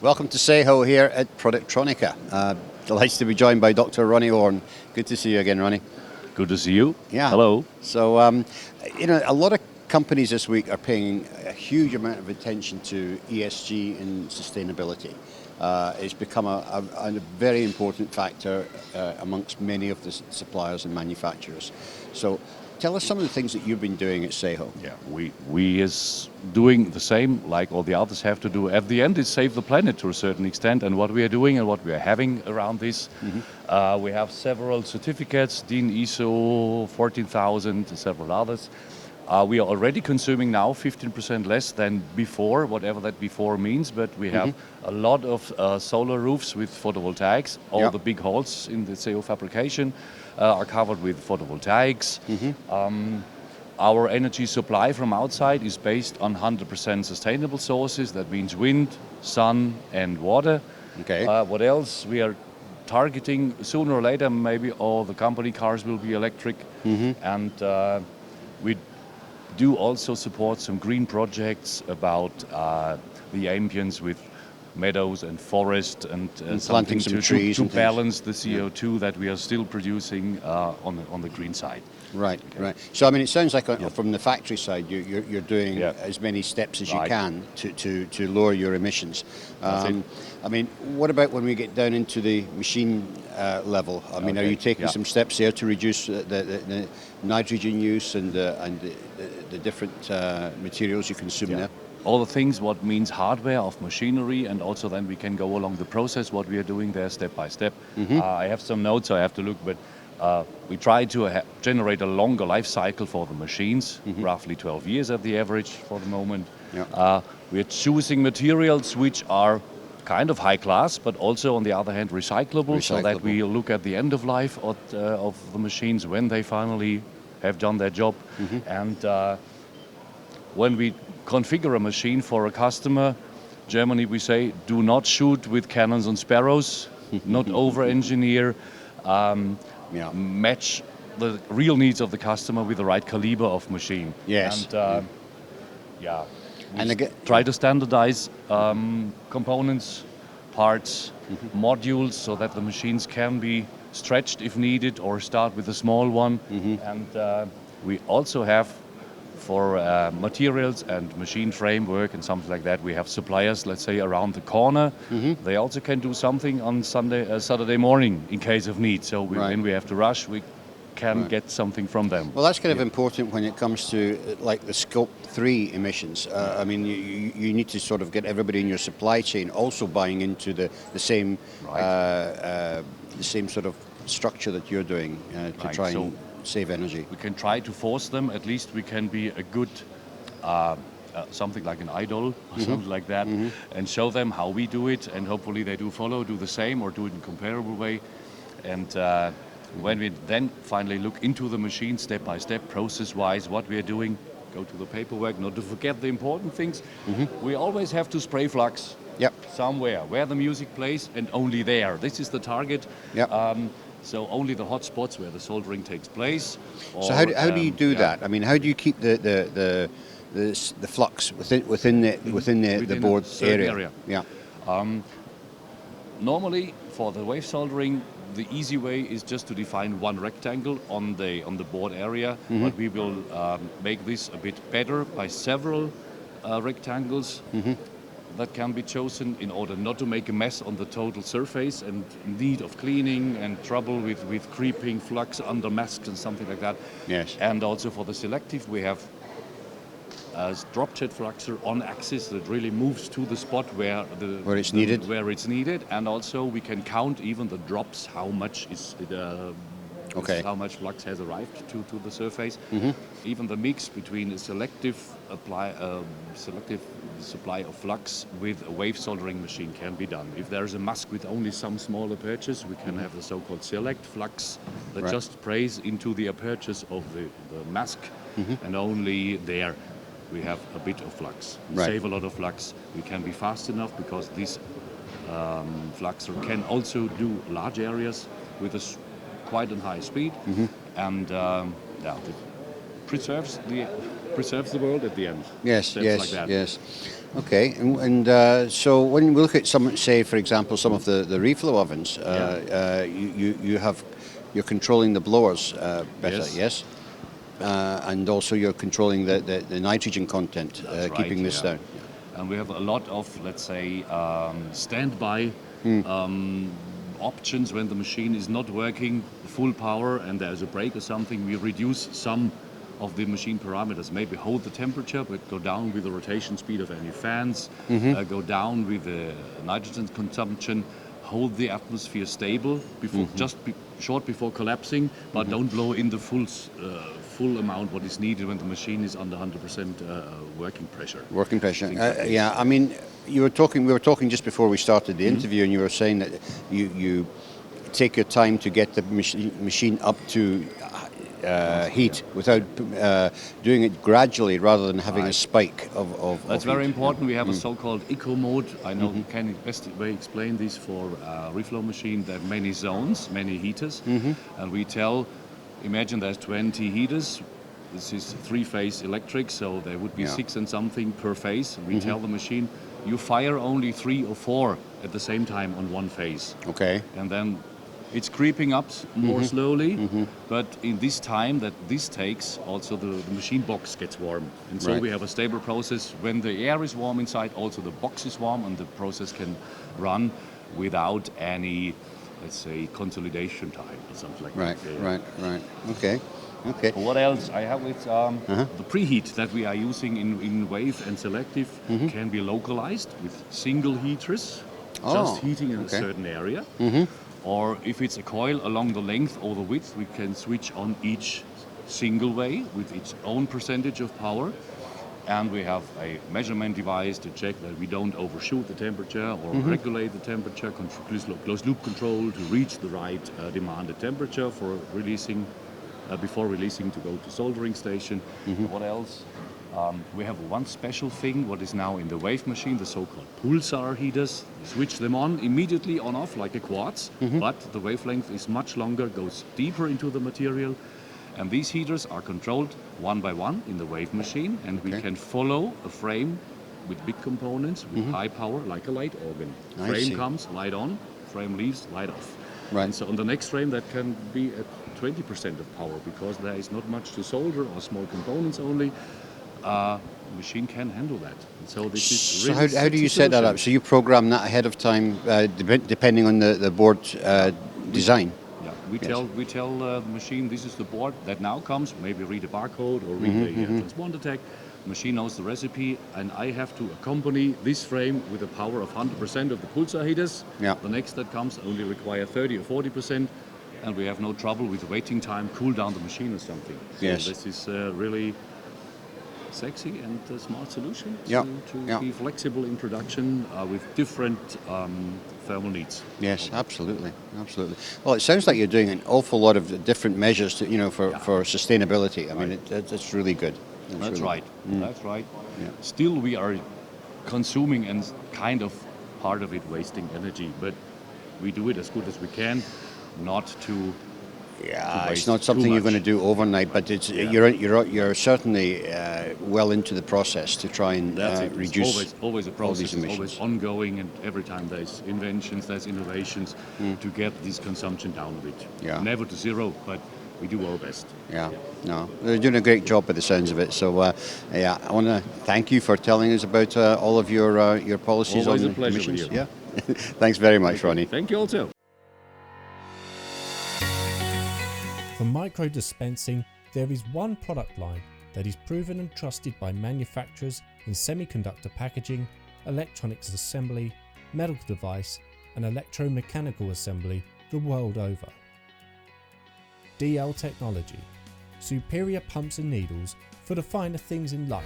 Welcome to SEHO here at Productronica. Delighted to be joined by Dr. Ronnie Horn. Good to see you again, Ronnie. Good to see you. Yeah. Hello. So, a lot of companies this week are paying a huge amount of attention to ESG and sustainability. It's become a very important factor amongst many of the suppliers and manufacturers. So, tell us some of the things that you've been doing at SEHO. Yeah, we is doing the same like all the others have to do. At the end, is save the planet to a certain extent, and what we are doing and what we are having around this. We have several certificates, DIN ISO 14000, and several others. We are already consuming now 15% less than before, whatever that before means, but we have a lot of solar roofs with photovoltaics. All the big halls in the SEHO fabrication are covered with photovoltaics. Our energy supply from outside is based on 100% sustainable sources. That means wind, sun, and water. Okay. What else? We are targeting sooner or later, maybe all the company cars will be electric. And we do also support some green projects about the ambience with meadows and forest and something planting some trees to and balance the CO2 that we are still producing on the green side. Right, right. So, I mean, it sounds like from the factory side, you're doing as many steps as you can to lower your emissions. I mean, what about when we get down into the machine level? I mean, are you taking some steps there to reduce the nitrogen use and the different materials you consume there? All the things what means hardware of machinery, and also then we can go along the process what we are doing there step by step. I have some notes I have to look, but we try to generate a longer life cycle for the machines, roughly 12 years at the average for the moment. We are choosing materials which are kind of high class, but also on the other hand recyclable, so that we look at the end of life of the machines when they finally have done their job. And when we configure a machine for a customer, Germany we say, do not shoot with cannons and sparrows, not over-engineer, match the real needs of the customer with the right caliber of machine. Yes. And we try to standardize components, parts, modules, so that the machines can be stretched if needed or start with a small one. And we also have for materials and machine framework and something like that, we have suppliers, let's say, around the corner. They also can do something on Saturday morning in case of need. So when we have to rush, we can get something from them. Well, that's kind of important when it comes to like the Scope 3 emissions. I mean, you need to sort of get everybody in your supply chain also buying into the same sort of structure that you're doing to try and save energy. We can try to force them. At least we can be a good something like an idol or something like that, and show them how we do it, and hopefully they do the same or do it in a comparable way. And when we then finally look into the machine step by step, process-wise, what we are doing, go to the paperwork, not to forget the important things. We always have to spray flux somewhere where the music plays, and only there. This is the target. So only the hot spots where the soldering takes place. So how do you do that? I mean, how do you keep the flux within the board area? Normally, for the wave soldering, the easy way is just to define one rectangle on the board area, but we will make this a bit better by several rectangles that can be chosen in order not to make a mess on the total surface and need of cleaning and trouble with creeping flux under masks and something like that. Yes. And also for the selective, we have a drop jet fluxer on axis that really moves to the spot where it's needed, and also we can count even the drops, how much is how much flux has arrived to the surface. Even the mix between a selective supply of flux with a wave soldering machine can be done. If there is a mask with only some small apertures, we can have the so-called select flux that just sprays into the apertures of the mask, and only there we have a bit of flux. We save a lot of flux. We can be fast enough because this fluxer can also do large areas with quite a high speed, and it preserves preserves the world at the end. Yes, Steps yes, like that. yes. Okay, and so when we look at some, say for example, some of the reflow ovens, you're controlling the blowers better, yes? And also you're controlling the nitrogen content, keeping this down. And we have a lot of, let's say, standby options when the machine is not working full power and there's a break or something. We reduce some of the machine parameters, maybe hold the temperature, but go down with the rotation speed of any fans, go down with the nitrogen consumption, hold the atmosphere stable before short before collapsing, but don't blow in the full amount what is needed when the machine is under 100% working pressure. Working pressure. Yeah, I mean, we were talking just before we started the interview, and you were saying that you take your time to get the machine up to heat without doing it gradually rather than having a spike of That's heat. very important. We have a so-called eco mode. I know can best way explain this for reflow machine. There are many zones, many heaters, and we tell, imagine there's 20 heaters. This is 3-phase electric, so there would be 6 and something per phase. We tell the machine, you fire only 3 or 4 at the same time on one phase. Okay. And then it's creeping up more slowly, but in this time that this takes, also the machine box gets warm. And so we have a stable process. When the air is warm inside, also the box is warm, and the process can run without any, let's say, consolidation time or something like that. Right. Okay. What else I have with the preheat that we are using in wave and selective can be localized with single heaters, just heating in a certain area. Or if it's a coil along the length or the width, we can switch on each single way with its own percentage of power. And we have a measurement device to check that we don't overshoot the temperature or regulate the temperature, closed loop control to reach the right demanded temperature for releasing, before releasing to go to soldering station. What else? We have one special thing, what is now in the wave machine, the so-called pulsar heaters. You switch them on immediately on off like a quartz, but the wavelength is much longer, goes deeper into the material. And these heaters are controlled one by one in the wave machine, and we can follow a frame with big components, with high power, like a light organ. Frame comes, light on, frame leaves, light off. Right. And so on the next frame that can be at 20% of power because there is not much to solder or small components only. Machine can handle that. So this is really how do you set that up? So you program that ahead of time, depending on the board design. Yeah, we tell the machine this is the board that now comes. Maybe read a barcode or read a transponder tag. The machine knows the recipe, and I have to accompany this frame with a power of 100% of the pulsar heaters. Yeah. The next that comes only require 30 or 40%, and we have no trouble with waiting time, cool down the machine or something. So this is really sexy and a smart solution to be flexible in production with different thermal needs. Yes, absolutely. Well, it sounds like you're doing an awful lot of different measures to, for sustainability. I mean, it's really good. That's right. Yeah. Still, we are consuming and kind of part of it wasting energy, but we do it as good as we can, not to. Yeah, it's not something you're going to do overnight, but it's you're certainly well into the process to try and reduce. Always a process, it's always ongoing, and every time there's inventions, there's innovations to get this consumption down a bit. Yeah. Never to zero, but we do our best. Yeah, no, they're doing a great job by the sounds of it. So, I want to thank you for telling us about all of your policies Always on a pleasure emissions. with you. Yeah, thanks very much, Ronnie. Thank you also. For micro dispensing, there is one product line that is proven and trusted by manufacturers in semiconductor packaging, electronics assembly, medical device, and electromechanical assembly the world over. DL Technology, superior pumps and needles for the finer things in life.